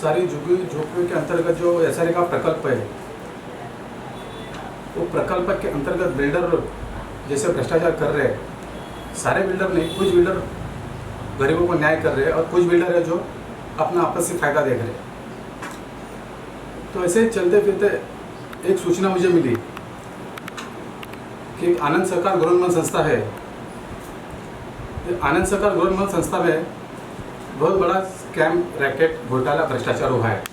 सारी झुग्गी झोपड़ियों के अंतर्गत जो एसआरए का प्रकल्प है, वो प्रकल्प के अंतर्गत बिल्डर जैसे भ्रष्टाचार कर रहे हैं, सारे बिल्डर नहीं, कुछ बिल्डर गरीबों को न्याय कर रहे हैं और कुछ बिल्डर है जो अपना आपसी फायदा देख रहे हैं। तो ऐसे चलते फिरते एक सूचना मुझे मिली कि आनंद सहकार गृहोन्मुलन संस्था है। आनंद सहकार गृहोन्मुलन संस्था में बहुत बड़ा स्कैम, रैकेट, घोटाला, भ्रष्टाचार हुआ है।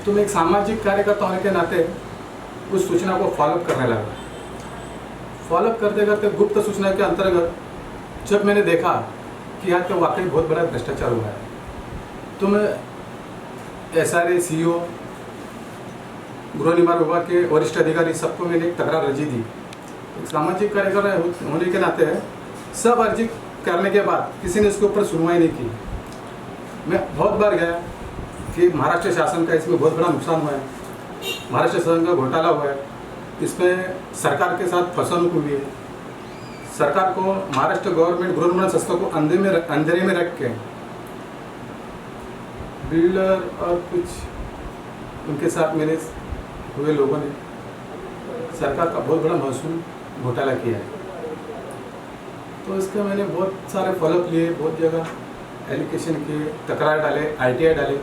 तो मैं एक सामाजिक कार्यकर्ता होने के नाते उस सूचना को फॉलोअप करने लगा। फॉलोअप करते करते गुप्त सूचना के अंतर्गत जब मैंने देखा कि यहाँ तो वाकई बहुत बड़ा भ्रष्टाचार हुआ है, तो मैं एसआरए, सीईओ, गृह निर्माण विभाग के वरिष्ठ अधिकारी सबको मैंने एक तकरार अर्जी दी। एक सामाजिक कार्यकर्ता होने के नाते सब अर्जी करने के बाद किसी ने इसके ऊपर सुनवाई नहीं की। मैं बहुत बार गया कि महाराष्ट्र शासन का इसमें बहुत बड़ा नुकसान हुआ है, महाराष्ट्र शासन का घोटाला हुआ है, इसमें सरकार के साथ फसवणूक हुई है। सरकार को महाराष्ट्र गवर्नमेंट गृह निर्माण संस्था को अंधेरे में रख के बिल्डर और कुछ उनके साथ मेरे हुए लोगों ने सरकार का बहुत बड़ा महसूल घोटाला किया है। तो इसका मैंने बहुत सारे फॉलोअप लिए, बहुत जगह एलिगेशन किए, तकरार डाले, आईटीआई डाले।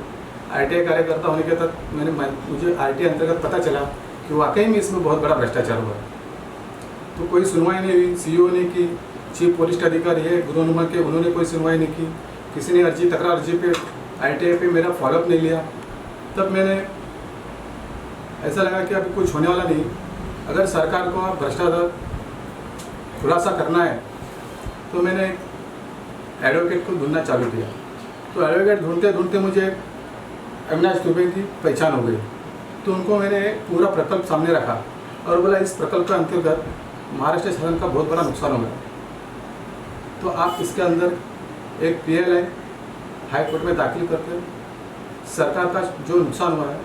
आईटीआई कार्यकर्ता होने के तक मुझे आईटीआई अंतर्गत पता चला कि वाकई में इसमें बहुत बड़ा भ्रष्टाचार हुआ है। तो कोई सुनवाई नहीं हुई, सीईओ ने की, चीफ पुलिस अधिकारी है गृह निर्माण के, उन्होंने कोई सुनवाई नहीं की। किसी ने तकरार अर्जी पे आईटीआई पे मेरा फॉलोअप नहीं लिया। तब मैंने ऐसा लगा कि अभी कुछ होने वाला नहीं। अगर सरकार को भ्रष्टाचार खुलासा करना है तो मैंने एडवोकेट को ढूंढना चालू किया। तो एडवोकेट ढूंढते ढूंढते मुझे अविनाश दुबे की पहचान हो गई। तो उनको मैंने पूरा प्रकल्प सामने रखा और बोला इस प्रकल्प के अंतर्गत महाराष्ट्र शासन का बहुत बड़ा नुकसान हो गया, तो आप इसके अंदर एक PLI हाई कोर्ट में दाखिल करके सरकार का जो नुकसान हुआ है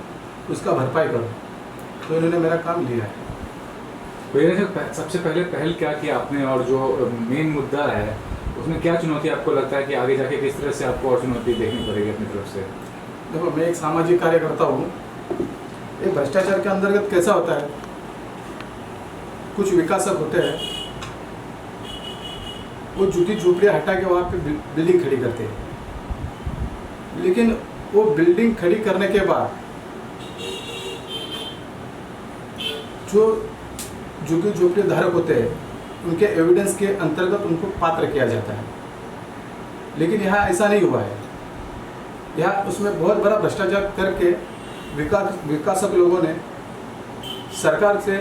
उसका भरपाई करो। तो इन्होंने मेरा काम लिया है। सबसे पहले पहल क्या किया आपने, और जो मेन मुद्दा है उसमें क्या चुनौती आपको लगता है कि आगे जाके किस तरह से आपको और चुनौती देखनी पड़ेगी अपनी तरफ से? देखो, मैं एक सामाजिक कार्यकर्ता हूँ। एक भ्रष्टाचार के अंतर्गत कैसा होता है, कुछ विकासक होते हैं, वो झुग्गी झोपड़ियाँ हटा के वहाँ पे बिल्डिंग खड़ी करते हैं, लेकिन वो बिल्डिंग खड़ी करने के बाद जो झुग्गी झोपड़ी धारक होते हैं उनके एविडेंस के अंतर्गत उनको पात्र किया जाता है। लेकिन यहाँ ऐसा नहीं हुआ है। यहाँ उसमें बहुत बड़ा भ्रष्टाचार करके विकासक लोगों ने सरकार से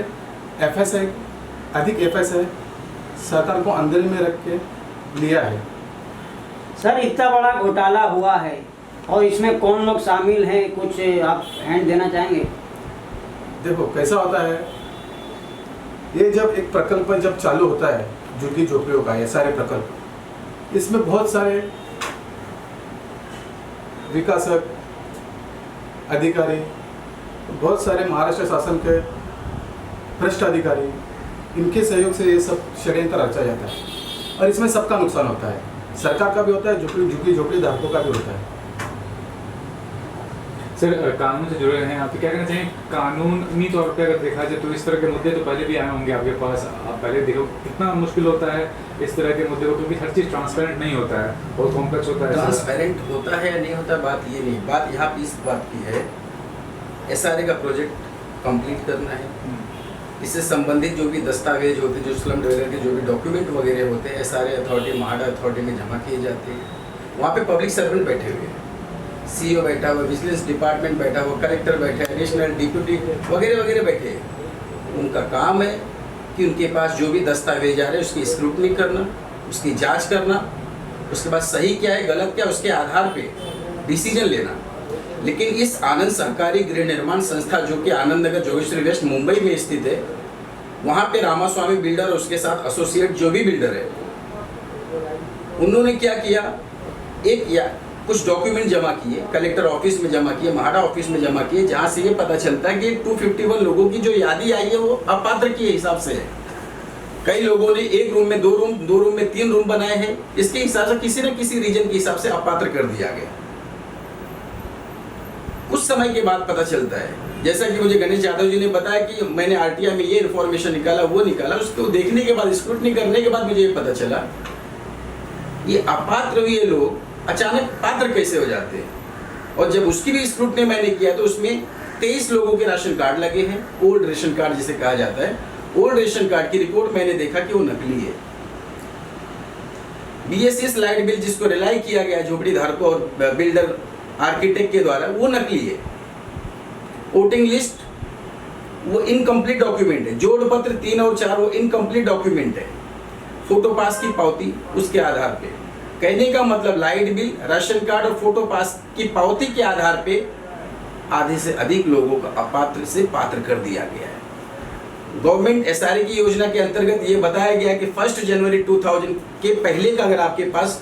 FSI, अधिक FSI सरकार को अंदर में रख के लिया है। सर, इतना बड़ा घोटाला हुआ है और इसमें कौन लोग शामिल हैं, कुछ आप हैंड देना चाहेंगे? देखो कैसा होता है, ये जब एक प्रकल्प जब चालू होता है झुग्गी झोपड़ियों का, ये सारे प्रकल्प, इसमें बहुत सारे विकासक, अधिकारी, बहुत सारे महाराष्ट्र शासन के भ्रष्ट अधिकारी, इनके सहयोग से ये सब षड्यंत्र रचा जाता है और इसमें सबका नुकसान होता है। सरकार का भी होता है, झुग्गी झोपड़ी धारकों का भी होता है। सर, कानून से जुड़े हैं आप, क्या कहना चाहिए कानूनी तौर पे अगर देखा जाए तो इस तरह के मुद्दे तो पहले भी आए होंगे आपके पास। आप पहले देखो कितना मुश्किल होता है इस तरह के मुद्दे को, क्योंकि हर चीज़ ट्रांसपेरेंट नहीं होता है, बहुत कॉम्प्लेक्स होता है। ट्रांसपेरेंट होता है या नहीं होता, बात ये नहीं, बात यहाँ पे इस बात की है, SRA का प्रोजेक्ट कंप्लीट करना है। इससे संबंधित जो भी दस्तावेज होते हैं, जो स्लम वगैरह के जो भी डॉक्यूमेंट वगैरह होते हैं, SRA अथॉरिटी, महाडा अथॉरिटी में जमा किए जाते हैं। वहाँ पे पब्लिक सर्वेंट बैठे हुए हैं, CEO बैठा हुआ, विजिलेंस डिपार्टमेंट बैठा हुआ, कलेक्टर बैठे, एडिशनल डिप्यूटी वगैरह वगैरह बैठे हैं। उनका काम है कि उनके पास जो भी दस्तावेज आ रहे हैं उसकी स्क्रूटनी करना, उसकी जांच करना, उसके बाद सही क्या है गलत क्या, उसके आधार पे डिसीजन लेना। लेकिन इस आनंद सहकारी गृह निर्माण संस्था जो कि आनंद नगर जोगेश्वरी वेस्ट मुंबई में स्थित है, वहाँ पे रामास्वामी बिल्डर, उसके साथ एसोसिएट जो भी बिल्डर है, उन्होंने क्या किया, एक या कुछ डॉक्यूमेंट जमा किए, कलेक्टर ऑफिस में जमा किए, महाडा ऑफिस में जमा किए, जहाँ से ये पता चलता है कि 251 लोगों की जो यादी आई है वो अपात्र के हिसाब से है। कई लोगों ने एक रूम में 2 रूम, 2 रूम में 3 रूम बनाए हैं, इसके हिसाब से किसी न किसी रीजन के हिसाब से अपात्र कर दिया गया। कुछ समय के बाद पता चलता है। जैसा कि मुझे गणेश यादव जी ने बताया कि मैंने आरटीआई में ये इन्फॉर्मेशन निकाला, वो निकाला, उसको देखने के बाद, स्क्रूटनी करने के बाद मुझे ये पता चला ये अपात्र हुए लोग अचानक पात्र कैसे हो जाते हैं। और जब उसकी भी स्क्रूटनी मैंने किया तो उसमें 23 लोगों के राशन कार्ड लगे हैं, ओल्ड रेशन कार्ड जिसे कहा जाता है। ओल्ड रेशन कार्ड की रिपोर्ट मैंने देखा कि वो नकली है। बीएसएस लाइट बिल जिसको रिलाई किया गया झोपड़ी धारकों और बिल्डर आर्किटेक्ट के द्वारा, वो नकली है। वोटिंग लिस्ट वो इनकम्प्लीट डॉक्यूमेंट है। जोड़ पत्र 3 और 4 वो इनकम्प्लीट डॉक्यूमेंट है। फोटो पास की पावती उसके आधार पे, कहने का मतलब लाइट बिल, राशन कार्ड और फोटो पास की पावती के आधार पे आधे से अधिक लोगों को अपात्र से पात्र कर दिया गया है। गवर्नमेंट एसआरए की योजना के अंतर्गत ये बताया गया कि 1 जनवरी 2000 के पहले का अगर आपके पास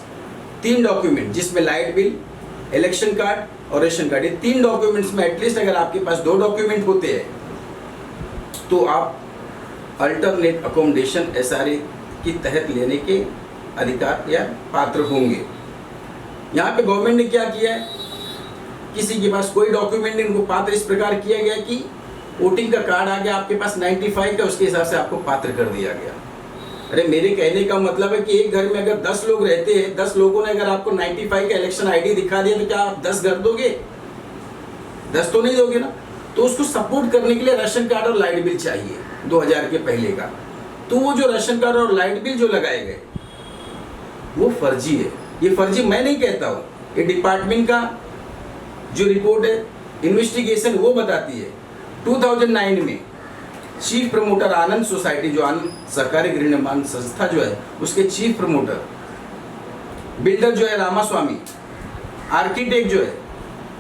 3 डॉक्यूमेंट जिसमें लाइट बिल, इलेक्शन कार्ड और रेशन कार्ड, ये 3 डॉक्यूमेंट्स में एटलीस्ट अगर आपके पास 2 डॉक्यूमेंट होते हैं तो आप अल्टरनेट अकोमोडेशन एसआरए की तहत लेने के अधिकार या पात्र होंगे। यहाँ पे गवर्नमेंट ने क्या किया है, किसी के पास कोई डॉक्यूमेंट नहीं, उनको पात्र इस प्रकार किया गया कि वोटिंग का कार्ड आ गया आपके पास 95 का, उसके हिसाब से आपको पात्र कर दिया गया। अरे मेरे कहने का मतलब है कि एक घर में अगर 10 लोग रहते हैं, 10 लोगों ने अगर आपको 95 का इलेक्शन आईडी दिखा दिया तो क्या आप 10 घर दोगे? 10 तो नहीं दोगे ना। तो उसको सपोर्ट करने के लिए राशन कार्ड और लाइट बिल चाहिए 2000 के पहले का। तो वो जो राशन कार्ड और लाइट बिल जो लगाए गए वो फर्जी है। ये फर्जी मैं नहीं कहता हूँ, ये डिपार्टमेंट का जो रिपोर्ट है इन्वेस्टिगेशन वो बताती है। 2009 में चीफ प्रमोटर आनंद सोसाइटी, जो आनंद सहकारी गृह निर्माण संस्था जो है, उसके चीफ प्रमोटर, बिल्डर जो है रामास्वामी, आर्किटेक्ट जो है,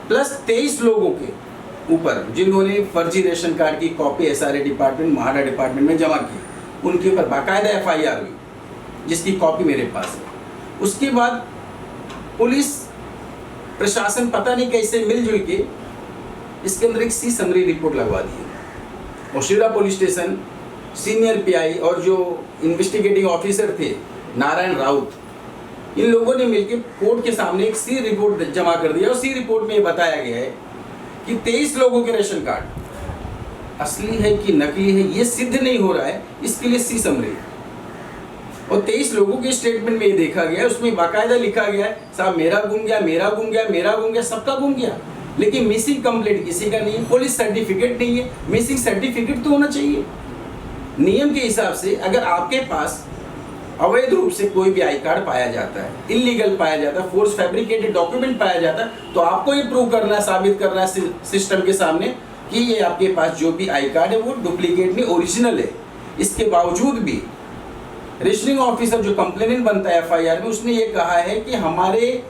प्लस 23 लोगों के ऊपर जिन्होंने फर्जी रेशन कार्ड की copy SRA department, MHADA department में जमा की, उनके ऊपर बाकायदा एफआईआर हुई जिसकी कॉपी मेरे पास है। उसके बाद पुलिस प्रशासन पता नहीं कैसे मिलजुल के इसके अंदर एक सी समरी रिपोर्ट लगवा दी है। ओशिरा पुलिस स्टेशन सीनियर पीआई और जो इन्वेस्टिगेटिंग ऑफिसर थे नारायण राउत, इन लोगों ने मिलकर कोर्ट के सामने एक सी रिपोर्ट जमा कर दिया। और सी रिपोर्ट में ये बताया गया है कि 23 लोगों के रेशन कार्ड असली है कि नकली है ये सिद्ध नहीं हो रहा है, इसके लिए सी समरी। और 23 लोगों के स्टेटमेंट में ये देखा गया है, उसमें बाकायदा लिखा गया है साहब मेरा गुम गया, मेरा गुम गया, मेरा गुम गया, सबका गुम गया, लेकिन मिसिंग कंप्लेंट किसी का नहीं है, पुलिस सर्टिफिकेट नहीं है। मिसिंग सर्टिफिकेट तो होना चाहिए। नियम के हिसाब से अगर आपके पास अवैध रूप से कोई भी आई कार्ड पाया जाता है, इलीगल पाया जाता है, फोर्स फैब्रिकेटेड डॉक्यूमेंट पाया जाता है, तो आपको ये प्रूव करना है, साबित करना है सिस्टम के सामने कि ये आपके पास जो भी आई कार्ड है वो डुप्लीकेट नहीं, ओरिजिनल है। इसके बावजूद भी रजिस्टरिंग ऑफिसर जो कंप्लेनेंट बनता है एफआईआर में, उसने ये कहा है कि हमारे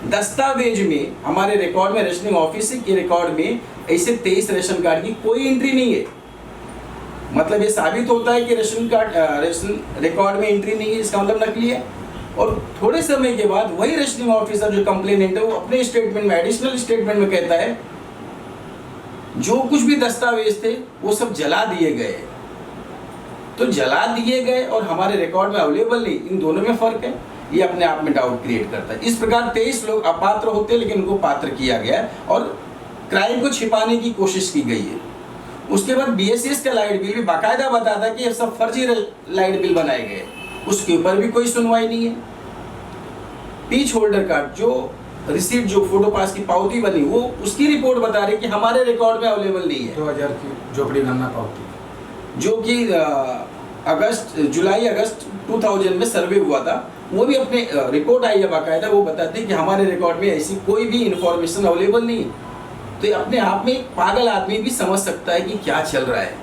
दस्तावेज में, हमारे रिकॉर्ड में, रजिस्टरिंग ऑफिसर के रिकॉर्ड में ऐसे 23 रेशन कार्ड की कोई एंट्री नहीं है। मतलब ये साबित होता है कि रेशन रिकॉर्ड में एंट्री नहीं है, इसका मतलब नकली है। और थोड़े समय के बाद वही रजिस्टरिंग ऑफिसर जो कंप्लेनेंट है वो अपने स्टेटमेंट में, एडिशनल स्टेटमेंट में कहता है जो कुछ भी दस्तावेज थे वो सब जला दिए गए। तो जला दिए गए और हमारे रिकॉर्ड में अवेलेबल नहीं, इन दोनों में फर्क है। ये अपने आप में डाउट क्रिएट करता है। इस प्रकार 23 लोग अपात्र होते हैं लेकिन उनको पात्र किया गया और क्राइम को छिपाने की कोशिश की गई है। उसके बाद बीएसएस का लाइट बिल भी बाकायदा बताता है कि ये सब फर्जी लाइट बिल बनाए गए, उसके ऊपर भी कोई सुनवाई नहीं है। पीच होल्डर कार्ड जो रिसीट, जो फोटो पास की पावती बनी, वो उसकी रिपोर्ट बता रही कि हमारे रिकॉर्ड में अवेलेबल नहीं है। 2000 की झोपड़ी गन्ना पावती जो कि जुलाई अगस्त 2000 में सर्वे हुआ था, वो भी अपने रिपोर्ट आई है बाकायदा, वो बताते हैं कि हमारे रिकॉर्ड में ऐसी कोई भी इंफॉर्मेशन अवेलेबल नहीं है। तो ये अपने आप में एक पागल आदमी भी समझ सकता है कि क्या चल रहा है।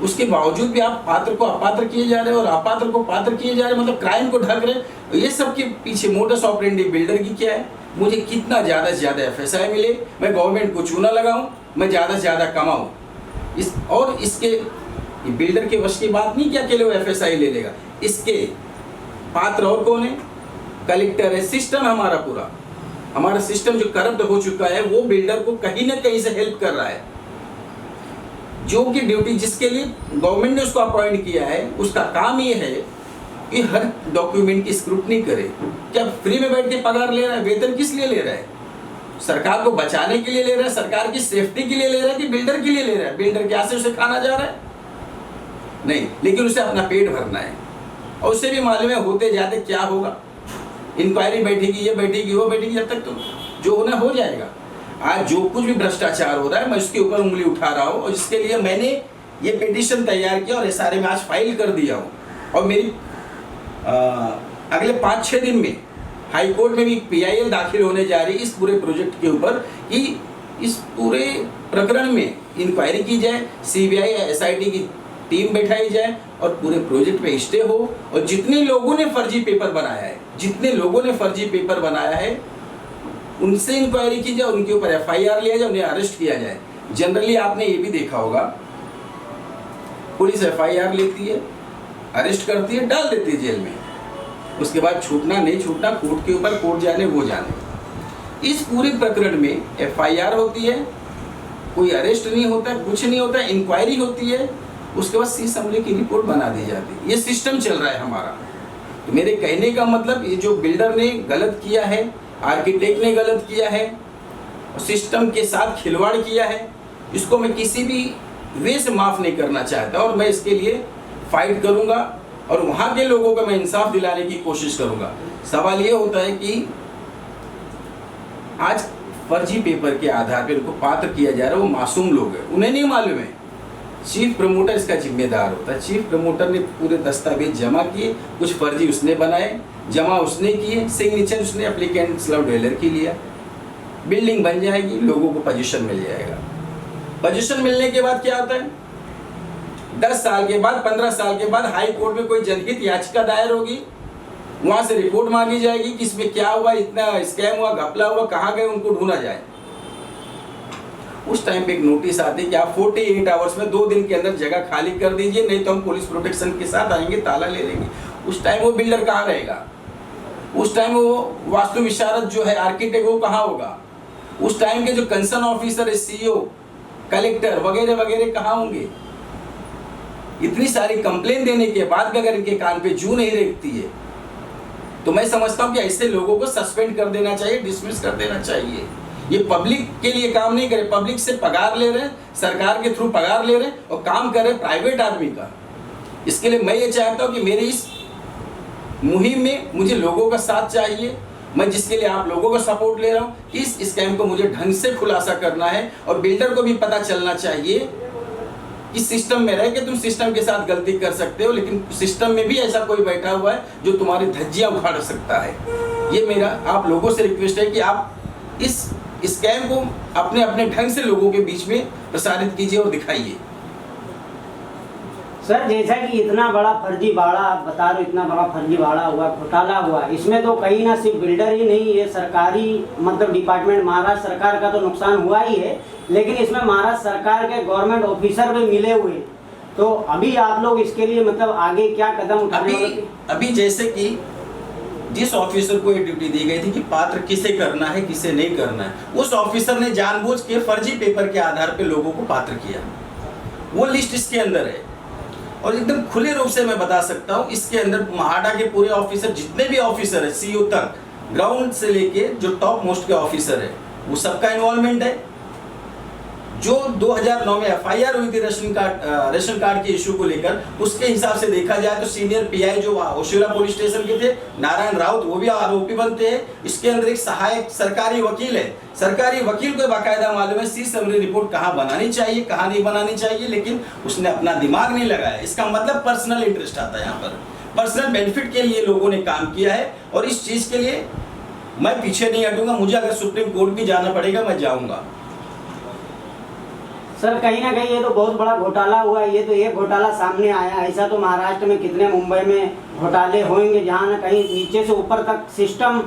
उसके बावजूद भी आप पात्र को अपात्र किए जा रहे हैं और अपात्र को पात्र किए जा रहे हैं, मतलब क्राइम को ढक रहे हैं। ये सब के पीछे मोडस ऑपरेंडी बिल्डर की क्या है? मुझे कितना ज़्यादा से ज़्यादा एफएसआई मिले, मैं गवर्नमेंट को चूना लगाऊं, मैं ज़्यादा से ज़्यादा कमाऊं। इसके बिल्डर के वश की बात नहीं कि अकेले वो एफएसआई ले लेगा। इसके पात्र और कौन है? कलेक्टर है। सिस्टम हमारा पूरा, हमारा सिस्टम जो करप्ट हो चुका है वो बिल्डर को कहीं ना कहीं से हेल्प कर रहा है। जो कि ड्यूटी जिसके लिए गवर्नमेंट ने उसको अपॉइंट किया है, उसका काम ये है कि हर डॉक्यूमेंट की स्क्रूटनी करे। क्या फ्री में बैठ के पगार ले रहा है? वेतन किस लिए ले रहा है? सरकार को बचाने के लिए ले रहा है, सरकार की सेफ्टी के लिए ले रहा है कि बिल्डर के लिए ले रहा है? बिल्डर क्या से उसे खाना जा रहा है? नहीं, लेकिन उसे अपना पेट भरना है और उसे भी मालूम है होते जाते क्या होगा। इंक्वायरी बैठेगी, ये बैठेगी, वो बैठेगी, जब तक तो जो होना हो जाएगा। आज जो कुछ भी भ्रष्टाचार हो रहा है मैं उसके ऊपर उंगली उठा रहा हूँ और इसके लिए मैंने ये पिटीशन तैयार किया और SRA में आज फाइल कर दिया हूँ। और मेरी अगले 5-6 दिन में हाई कोर्ट में भी PIL दाखिल होने जा रही है इस पूरे प्रोजेक्ट के ऊपर कि इस पूरे प्रकरण में इंक्वायरी की जाए, CBI या SIT की टीम बैठाई जाए और पूरे प्रोजेक्ट पे स्टे हो। और जितने लोगों ने फर्जी पेपर बनाया है, जितने लोगों ने फर्जी पेपर बनाया है उनसे इंक्वायरी की जाए, उनके ऊपर FIR लिया जाए, उन्हें अरेस्ट किया जाए। जनरली आपने ये भी देखा होगा, पुलिस FIR लेती है, अरेस्ट करती है, डाल देती है जेल में, उसके बाद छूटना नहीं छूटना कोर्ट के ऊपर, कोर्ट जाने वो जाने। इस पूरे प्रकरण में FIR होती है, कोई अरेस्ट नहीं होता, कुछ नहीं होता, इंक्वायरी होती है, उसके बाद सी समरी की रिपोर्ट बना दी जाती है। ये सिस्टम चल रहा है हमारा। तो मेरे कहने का मतलब ये जो बिल्डर ने गलत किया है, आर्किटेक्ट ने गलत किया है, सिस्टम के साथ खिलवाड़ किया है, इसको मैं किसी भी वे से माफ़ नहीं करना चाहता और मैं इसके लिए फाइट करूंगा और वहाँ के लोगों को मैं इंसाफ दिलाने की कोशिश करूंगा। सवाल ये होता है कि आज फर्जी पेपर के आधार पर उनको पात्र किया जा रहा है, वो मासूम लोग हैं, उन्हें नहीं मालूम है। चीफ प्रमोटर इसका जिम्मेदार होता है। चीफ प्रमोटर ने पूरे दस्तावेज जमा किए, कुछ फर्जी उसने बनाए, जमा उसने किए, सिग्नेचर उसने एप्लीकेंट स्लम डवेलर की लिया, बिल्डिंग बन जाएगी, लोगों को पोजीशन मिल जाएगा। पोजीशन मिलने के बाद क्या होता है, 10 साल के बाद, 15 साल के बाद हाई कोर्ट में कोई जनहित याचिका दायर होगी, वहां से रिपोर्ट मांगी जाएगी कि इसमें क्या हुआ, इतना स्कैम हुआ, घपला हुआ, कहाँ गए, उनको ढूंढा जाए। उस टाइम पे एक नोटिस आती है कि आप 48 आवर्स में 2 दिन के अंदर जगह खाली कर दीजिए, नहीं तो हम पुलिस प्रोटेक्शन के साथ आएंगे, ताला ले लेंगे। उस टाइम वो बिल्डर कहाँ रहेगा? उस टाइम वो वास्तु विशारद जो है, आर्किटेक्ट, वो कहाँ होगा? उस टाइम के जो कंसर्न ऑफिसर है, CEO, कलेक्टर वगैरह वगैरह कहाँ होंगे? इतनी सारी कंप्लेन देने के बाद भी अगर इनके कान पे जू नहीं रेंगती है तो मैं समझता हूँ कि ऐसे लोगों को सस्पेंड कर देना चाहिए, डिसमिस कर देना चाहिए। ये पब्लिक के लिए काम नहीं करे, पब्लिक से पगार ले रहे हैं, सरकार के थ्रू पगार ले रहे हैं और काम कर रहे हैं प्राइवेट आदमी का। इसके लिए मैं ये चाहता हूँ कि मेरी इस मुहिम में मुझे लोगों का साथ चाहिए। मैं जिसके लिए आप लोगों का सपोर्ट ले रहा हूँ, इस स्कैम को मुझे ढंग से खुलासा करना है और बिल्डर को भी पता चलना चाहिए कि सिस्टम में रह के तुम सिस्टम के साथ गलती कर सकते हो, लेकिन सिस्टम में भी ऐसा कोई बैठा हुआ है जो तुम्हारी धज्जियां उखाड़ सकता है। ये मेरा आप लोगों से रिक्वेस्ट है कि आप इस स्कैम को अपने अपने ढंग से लोगों के बीच में प्रसारित कीजिए और दिखाइए। सर, जैसा कि इतना बड़ा फर्जी बाड़ा आप बता रहे हो, इतना बड़ा फर्जी बाड़ा हुआ, घोटाला हुआ, इसमें तो कहीं ना सिर्फ बिल्डर ही नहीं, ये सरकारी मतलब डिपार्टमेंट महाराष्ट्र सरकार का तो नुकसान हुआ ही है, लेकिन इसमें महाराष्ट्र सरकार के गवर्नमेंट ऑफिसर भी मिले हुए। तो अभी आप लोग इसके लिए मतलब आगे क्या कदम उठाने वाले? अभी जैसे कि जिस ऑफिसर को ये ड्यूटी दी गई थी कि पात्र किसे करना है किसे नहीं करना है, उस ऑफिसर ने जानबूझ के फर्जी पेपर के आधार पर लोगों को पात्र किया। वो लिस्ट इसके अंदर है और एकदम खुले रूप से मैं बता सकता हूँ, इसके अंदर महाडा के पूरे ऑफिसर, जितने भी ऑफिसर है, CEO तक, ग्राउंड से लेके जो टॉप मोस्ट के ऑफिसर है, वो सबका इन्वॉल्वमेंट है। जो 2009 में FIR हुई थी रेशन कार्ड के इशू को लेकर, उसके हिसाब से देखा जाए तो सीनियर PI जो ओशिवरा पुलिस स्टेशन के थे, नारायण राउत, वो भी आरोपी बनते हैं। इसके अंदर एक सहायक सरकारी वकील है, सरकारी वकील को बाकायदा मालूम है सी समरी रिपोर्ट कहाँ बनानी चाहिए, कहाँ नहीं बनानी चाहिए, लेकिन उसने अपना दिमाग नहीं लगाया। इसका मतलब पर्सनल इंटरेस्ट आता है यहाँ पर, पर्सनल बेनिफिट के लिए लोगों ने काम किया है और इस चीज़ के लिए मैं पीछे नहीं हटूंगा। मुझे अगर सुप्रीम कोर्ट भी जाना पड़ेगा मैं जाऊँगा। सर, कहीं ना कहीं ये तो बहुत बड़ा घोटाला हुआ है। ये तो एक घोटाला सामने आया, ऐसा तो महाराष्ट्र में कितने, मुंबई में घोटाले होंगे जहाँ ना कहीं नीचे से ऊपर तक सिस्टम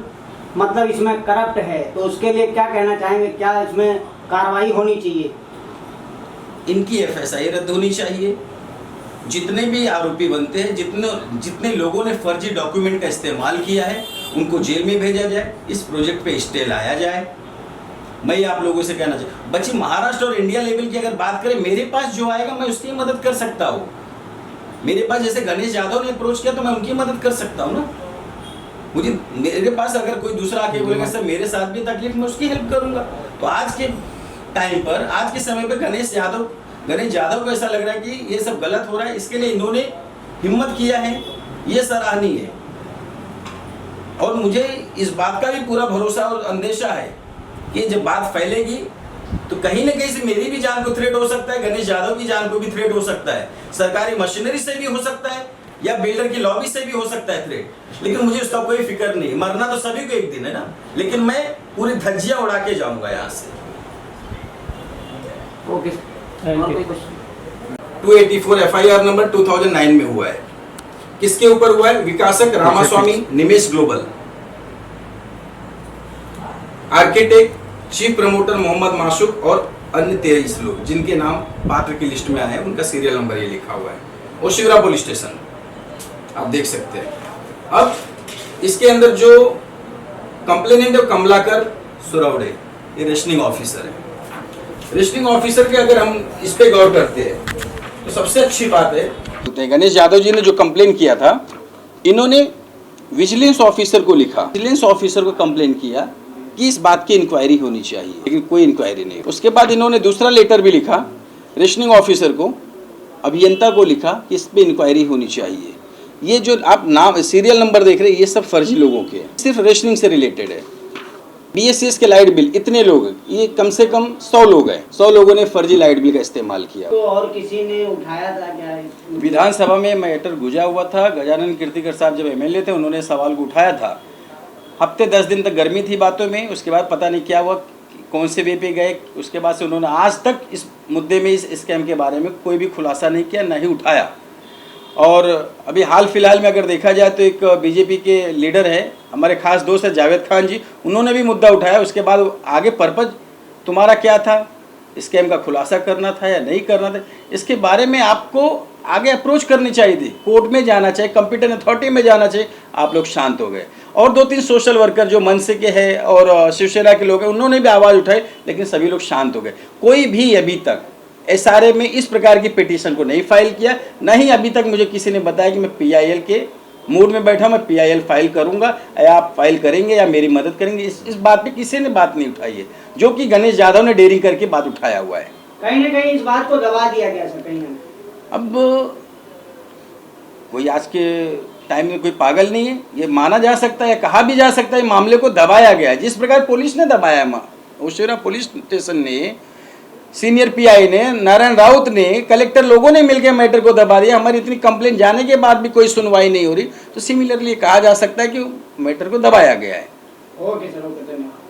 मतलब इसमें करप्ट है। तो उसके लिए क्या कहना चाहेंगे, क्या इसमें कार्रवाई होनी चाहिए? इनकी FSI रद्द होनी चाहिए। जितने भी आरोपी बनते हैं, जितने लोगों ने फर्जी डॉक्यूमेंट का इस्तेमाल किया है, उनको जेल में भेजा जाए, इस प्रोजेक्ट पे स्टे लाया जाए। मैं आप लोगों से कहना चाहिए, बच्ची महाराष्ट्र और इंडिया लेवल की अगर बात करें, मेरे पास जो आएगा मैं उसकी मदद कर सकता हूँ। मेरे पास जैसे गणेश यादव ने अप्रोच किया तो मैं उनकी मदद कर सकता हूँ ना। मुझे मेरे पास अगर कोई दूसरा आके बोलेगा सर मेरे साथ भी तकलीफ, मैं उसकी हेल्प करूंगा। तो आज के टाइम पर, आज के समय पर गणेश यादव को ऐसा लग रहा है कि ये सब गलत हो रहा है, इसके लिए इन्होंने हिम्मत किया है, ये सराहनीय है। और मुझे इस बात का भी पूरा भरोसा और अंदेशा है कि जब बात फैलेगी तो कहीं ना कहीं से मेरी भी जान को थ्रेट हो सकता है, गणेश यादव की जान को भी थ्रेट हो सकता है, सरकारी मशीनरी से भी हो सकता है, या बिल्डर की लॉबी से भी हो सकता है थ्रेट। लेकिन मुझे उसका कोई फिक्र नहीं, मरना तो सभी को एक दिन है ना, लेकिन मैं पूरी धज्जियां उड़ा के जाऊंगा यहाँ से। ओके, और कोई क्वेश्चन? 284 FIR नंबर 2009 में हुआ है। किसके ऊपर हुआ है? विकासक Ramaswamy, Nimesh global. Architect chief promoter Mohammad Mashuk और अन्य 23 लोग जिनके नाम पात्र की लिस्ट में आए हैं, उनका सीरियल नंबर ये लिखा हुआ है। और शिवरा पुलिस स्टेशन आप देख सकते हैं। अब इसके अंदर जो कंप्लेनेंट है कमलाकर सुरवड़े, ये रेशनिंग ऑफिसर है। रेशनिंग ऑफिसर के अगर हम इस पे गौर करते हैं तो सबसे अच्छी बात है, गणेश यादव जी ने जो कंप्लेन किया था, इन्होंने विजिलेंस ऑफिसर को लिखा, विजिलेंस ऑफिसर को कंप्लेन किया कि इस बात की इंक्वायरी होनी चाहिए, लेकिन कोई इंक्वायरी नहीं। उसके बाद इन्होंने दूसरा लेटर भी लिखा रेशनिंग ऑफिसर को, अभियंता को लिखा कि इस पे इंक्वायरी होनी चाहिए। ये जो आप नाम सीरियल नंबर देख रहे हैं, ये सब फर्जी लोगों के हैं, सिर्फ रेशनिंग से रिलेटेड है। BSCS के लाइट बिल इतने लोग, ये कम से कम 100 लोग हैं, 100 लोगों ने फर्जी लाइट बिल का इस्तेमाल किया। तो और किसी ने उठाया था क्या? विधानसभा में मैटर गुजा हुआ था, गजानन कीर्तिकर साहब जब MLA थे, उन्होंने सवाल को उठाया था। हफ्ते 10 दिन तक गर्मी थी बातों में, उसके बाद पता नहीं क्या हुआ, कौन से वे पे गए, उसके बाद से उन्होंने आज तक इस मुद्दे में, इस स्कैम के बारे में कोई भी खुलासा नहीं किया, न ही उठाया। और अभी हाल फिलहाल में अगर देखा जाए तो एक BJP के लीडर है, हमारे खास दोस्त है जावेद खान जी, उन्होंने भी मुद्दा उठाया। उसके बाद आगे पर्पज तुम्हारा क्या था, स्कैम का खुलासा करना था या नहीं करना था, इसके बारे में आपको आगे अप्रोच करनी चाहिए थी, कोर्ट में जाना चाहिए, कंप्यूटर अथॉरिटी में जाना चाहिए। आप लोग शांत हो गए। और 2-3 सोशल वर्कर जो मनसे के हैं और शिवसेना के लोग हैं, उन्होंने भी आवाज़ उठाई, लेकिन सभी लोग शांत हो गए। कोई भी अभी तक SRA में इस प्रकार की पिटीशन को नहीं फाइल किया, न ही अभी तक मुझे किसी ने बताया कि मैं PIL के मूड में बैठा, मैं PIL फाइल करूंगा या आप फाइल करेंगे या मेरी मदद करेंगे। इस बात पे किसी ने बात नहीं उठाई है, जो कि गणेश यादव ने डेयरिंग करके बात उठाया हुआ है। कहीं ना कहीं इस बात को दबा दिया गया सर, कहीं ना। अब कोई आज के टाइम में कोई पागल नहीं है, ये माना जा सकता है, कहा भी जा सकता है मामले को दबाया गया है। जिस प्रकार पुलिस ने दबाया, ओशिवरा पुलिस स्टेशन ने, सीनियर PI ने, नारायण राउत ने, कलेक्टर, लोगों ने मिलकर मैटर को दबा दिया। हमारी इतनी कंप्लेंट जाने के बाद भी कोई सुनवाई नहीं हो रही, तो सिमिलरली कहा जा सकता है कि मैटर को दबाया गया है। ओके सर, ओके, धन्यवाद।